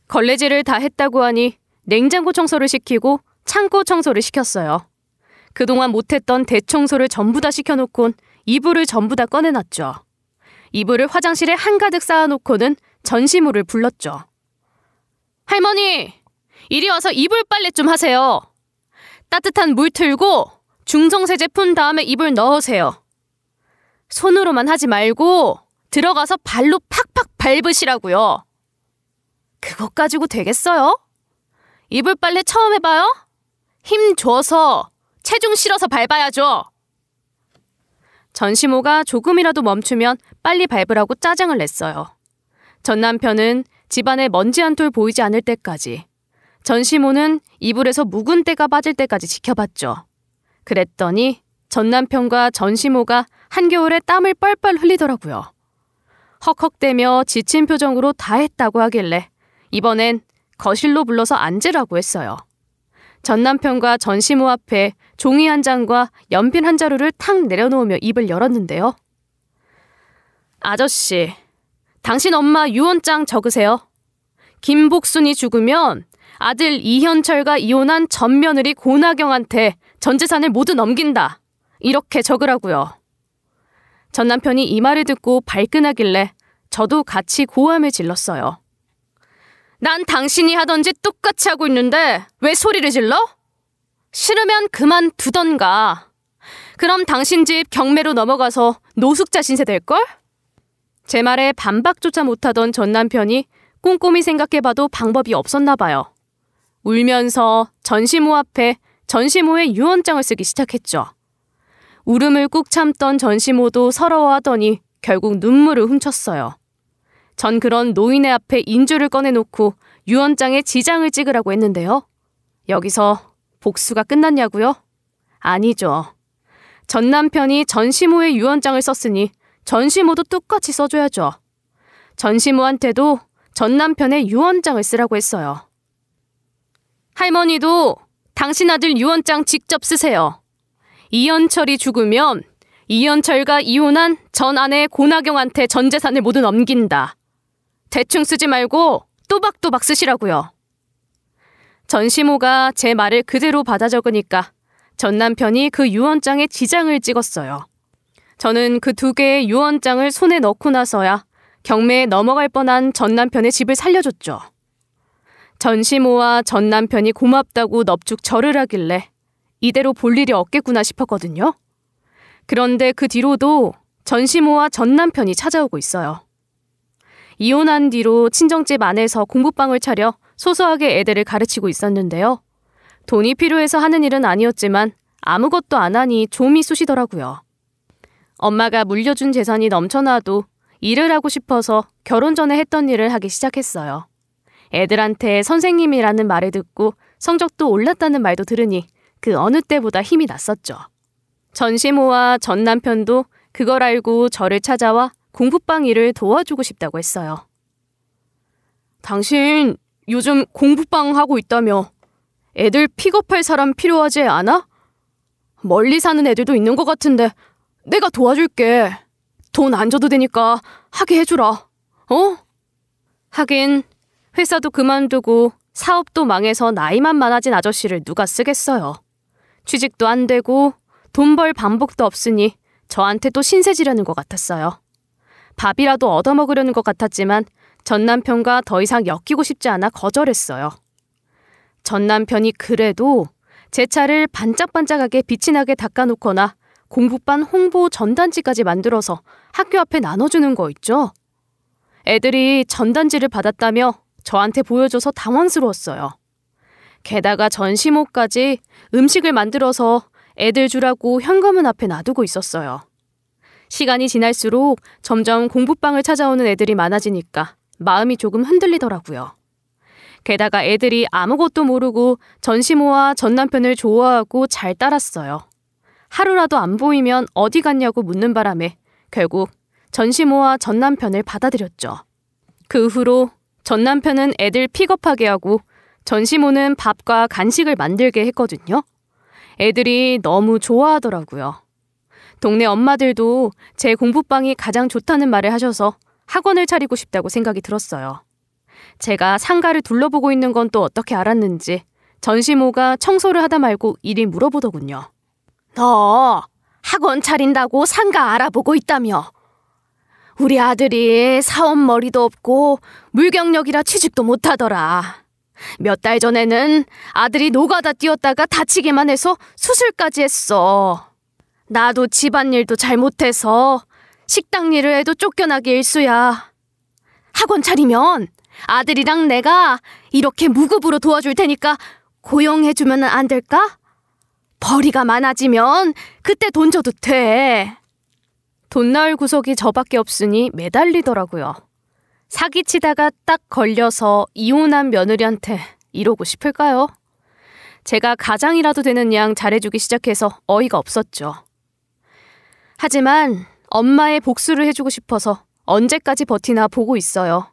걸레질을 다 했다고 하니 냉장고 청소를 시키고 창고 청소를 시켰어요. 그동안 못했던 대청소를 전부 다 시켜놓곤 이불을 전부 다 꺼내놨죠. 이불을 화장실에 한가득 쌓아놓고는 전시모를 불렀죠. 할머니, 이리 와서 이불 빨래 좀 하세요. 따뜻한 물 틀고 중성세제 푼 다음에 이불 넣으세요. 손으로만 하지 말고 들어가서 발로 팍팍 밟으시라고요. 그것 가지고 되겠어요? 이불 빨래 처음 해봐요? 힘 줘서 체중 실어서 밟아야죠. 전시모가 조금이라도 멈추면 빨리 밟으라고 짜증을 냈어요. 전 남편은 집안에 먼지 한 톨 보이지 않을 때까지, 전시모는 이불에서 묵은 때가 빠질 때까지 지켜봤죠. 그랬더니 전 남편과 전시모가 한겨울에 땀을 뻘뻘 흘리더라고요. 헉헉대며 지친 표정으로 다 했다고 하길래 이번엔 거실로 불러서 앉으라고 했어요. 전 남편과 전시모 앞에 종이 한 장과 연필 한 자루를 탁 내려놓으며 입을 열었는데요. 아저씨, 당신 엄마 유언장 적으세요. 김복순이 죽으면 아들 이현철과 이혼한 전 며느리 고나경한테 전 재산을 모두 넘긴다. 이렇게 적으라고요. 전 남편이 이 말을 듣고 발끈하길래 저도 같이 고함을 질렀어요. 난 당신이 하던 짓 똑같이 하고 있는데 왜 소리를 질러? 싫으면 그만두던가. 그럼 당신 집 경매로 넘어가서 노숙자 신세 될걸? 제 말에 반박조차 못하던 전 남편이 꼼꼼히 생각해봐도 방법이 없었나 봐요. 울면서 전시모 앞에 전시모의 유언장을 쓰기 시작했죠. 울음을 꾹 참던 전시모도 서러워하더니 결국 눈물을 훔쳤어요. 전 그런 노인의 앞에 인주를 꺼내놓고 유언장에 지장을 찍으라고 했는데요. 여기서 복수가 끝났냐고요? 아니죠. 전 남편이 전시모의 유언장을 썼으니 전시모도 똑같이 써줘야죠. 전시모한테도 전 남편의 유언장을 쓰라고 했어요. 할머니도 당신 아들 유언장 직접 쓰세요. 이현철이 죽으면 이현철과 이혼한 전 아내 고나경한테 전 재산을 모두 넘긴다. 대충 쓰지 말고 또박또박 쓰시라고요. 전시모가 제 말을 그대로 받아 적으니까 전 남편이 그 유언장에 지장을 찍었어요. 저는 그 2개의 유언장을 손에 넣고 나서야 경매에 넘어갈 뻔한 전 남편의 집을 살려줬죠. 전시모와 전 남편이 고맙다고 넙죽 절을 하길래 이대로 볼 일이 없겠구나 싶었거든요. 그런데 그 뒤로도 전시모와 전 남편이 찾아오고 있어요. 이혼한 뒤로 친정집 안에서 공부방을 차려 소소하게 애들을 가르치고 있었는데요. 돈이 필요해서 하는 일은 아니었지만 아무것도 안 하니 좀이 쑤시더라고요. 엄마가 물려준 재산이 넘쳐나도 일을 하고 싶어서 결혼 전에 했던 일을 하기 시작했어요. 애들한테 선생님이라는 말을 듣고 성적도 올랐다는 말도 들으니 그 어느 때보다 힘이 났었죠. 전시모와 전 남편도 그걸 알고 저를 찾아와 공부방 일을 도와주고 싶다고 했어요. 당신 요즘 공부방 하고 있다며 애들 픽업할 사람 필요하지 않아? 멀리 사는 애들도 있는 것 같은데 내가 도와줄게. 돈 안 줘도 되니까 하게 해주라. 어? 하긴 회사도 그만두고 사업도 망해서 나이만 많아진 아저씨를 누가 쓰겠어요. 취직도 안 되고 돈 벌 방법도 없으니 저한테 또 신세 지려는 것 같았어요. 밥이라도 얻어먹으려는 것 같았지만 전 남편과 더 이상 엮이고 싶지 않아 거절했어요. 전 남편이 그래도 제 차를 반짝반짝하게 빛이 나게 닦아놓거나 공부반 홍보 전단지까지 만들어서 학교 앞에 나눠주는 거 있죠? 애들이 전단지를 받았다며 저한테 보여줘서 당황스러웠어요. 게다가 전시모까지 음식을 만들어서 애들 주라고 현관문 앞에 놔두고 있었어요. 시간이 지날수록 점점 공부방을 찾아오는 애들이 많아지니까 마음이 조금 흔들리더라고요. 게다가 애들이 아무것도 모르고 전시모와 전 남편을 좋아하고 잘 따랐어요. 하루라도 안 보이면 어디 갔냐고 묻는 바람에 결국 전시모와 전 남편을 받아들였죠. 그 후로 전 남편은 애들 픽업하게 하고 전시모는 밥과 간식을 만들게 했거든요. 애들이 너무 좋아하더라고요. 동네 엄마들도 제 공부방이 가장 좋다는 말을 하셔서 학원을 차리고 싶다고 생각이 들었어요. 제가 상가를 둘러보고 있는 건 또 어떻게 알았는지 전시모가 청소를 하다 말고 이리 물어보더군요. 너 학원 차린다고 상가 알아보고 있다며? 우리 아들이 사업머리도 없고 물경력이라 취직도 못하더라. 몇 달 전에는 아들이 노가다 뛰었다가 다치기만 해서 수술까지 했어. 나도 집안일도 잘 못해서 식당 일을 해도 쫓겨나기 일쑤야. 학원 차리면 아들이랑 내가 이렇게 무급으로 도와줄 테니까 고용해주면 안 될까? 벌이가 많아지면 그때 돈 줘도 돼. 돈 나올 구석이 저밖에 없으니 매달리더라고요. 사기치다가 딱 걸려서 이혼한 며느리한테 이러고 싶을까요? 제가 가장이라도 되는 양 잘해주기 시작해서 어이가 없었죠. 하지만 엄마의 복수를 해주고 싶어서 언제까지 버티나 보고 있어요.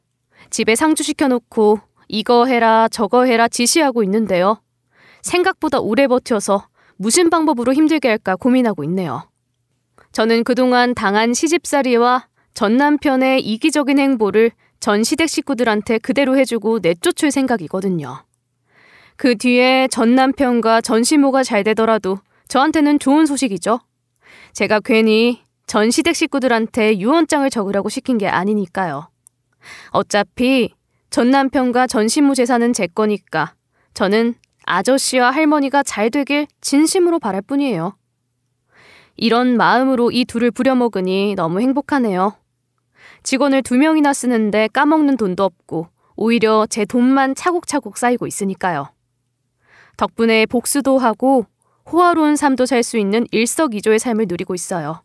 집에 상주시켜놓고 이거 해라 저거 해라 지시하고 있는데요. 생각보다 오래 버텨서 무슨 방법으로 힘들게 할까 고민하고 있네요. 저는 그동안 당한 시집살이와 전 남편의 이기적인 행보를 전 시댁 식구들한테 그대로 해주고 내쫓을 생각이거든요. 그 뒤에 전 남편과 전시모가 잘 되더라도 저한테는 좋은 소식이죠. 제가 괜히 전 시댁 식구들한테 유언장을 적으라고 시킨 게 아니니까요. 어차피 전 남편과 전시모 재산은 제 거니까 저는 아저씨와 할머니가 잘 되길 진심으로 바랄 뿐이에요. 이런 마음으로 이 둘을 부려먹으니 너무 행복하네요. 직원을 2명이나 쓰는데 까먹는 돈도 없고 오히려 제 돈만 차곡차곡 쌓이고 있으니까요. 덕분에 복수도 하고 호화로운 삶도 살 수 있는 일석이조의 삶을 누리고 있어요.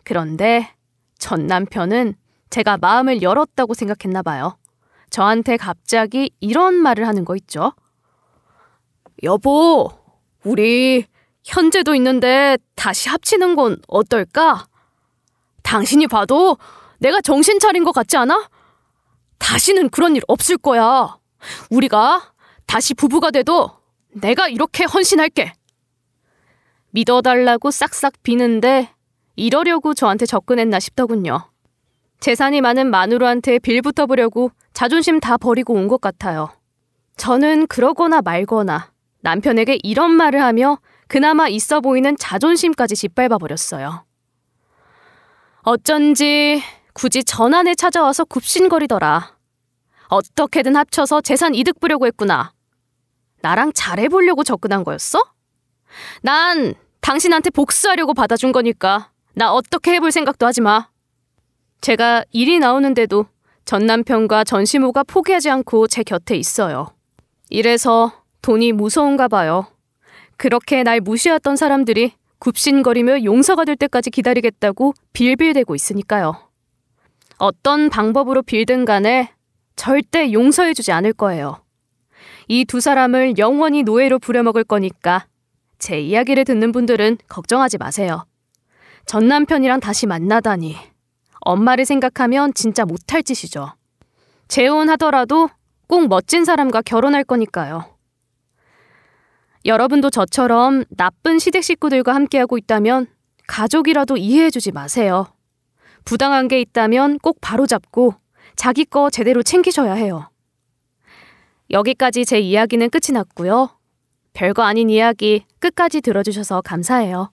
그런데 전 남편은 제가 마음을 열었다고 생각했나 봐요. 저한테 갑자기 이런 말을 하는 거 있죠. 여보, 우리 현재도 있는데 다시 합치는 건 어떨까? 당신이 봐도 내가 정신 차린 것 같지 않아? 다시는 그런 일 없을 거야. 우리가 다시 부부가 돼도 내가 이렇게 헌신할게. 믿어달라고 싹싹 비는데 이러려고 저한테 접근했나 싶더군요. 재산이 많은 마누라한테 빌붙어 보려고 자존심 다 버리고 온 것 같아요. 저는 그러거나 말거나 남편에게 이런 말을 하며 그나마 있어 보이는 자존심까지 짓밟아 버렸어요. 어쩐지 굳이 전환에 찾아와서 굽신거리더라. 어떻게든 합쳐서 재산 이득 보려고 했구나. 나랑 잘해보려고 접근한 거였어? 난 당신한테 복수하려고 받아준 거니까 나 어떻게 해볼 생각도 하지 마. 제가 일이 나오는데도 전 남편과 전시모가 포기하지 않고 제 곁에 있어요. 이래서 돈이 무서운가 봐요. 그렇게 날 무시했던 사람들이 굽신거리며 용서가 될 때까지 기다리겠다고 빌빌대고 있으니까요. 어떤 방법으로 빌든 간에 절대 용서해주지 않을 거예요. 이 두 사람을 영원히 노예로 부려먹을 거니까 제 이야기를 듣는 분들은 걱정하지 마세요. 전 남편이랑 다시 만나다니. 엄마를 생각하면 진짜 못할 짓이죠. 재혼하더라도 꼭 멋진 사람과 결혼할 거니까요. 여러분도 저처럼 나쁜 시댁 식구들과 함께하고 있다면 가족이라도 이해해주지 마세요. 부당한 게 있다면 꼭 바로잡고 자기 거 제대로 챙기셔야 해요. 여기까지 제 이야기는 끝이 났고요. 별거 아닌 이야기 끝까지 들어주셔서 감사해요.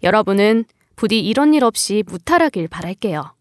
여러분은 부디 이런 일 없이 무탈하길 바랄게요.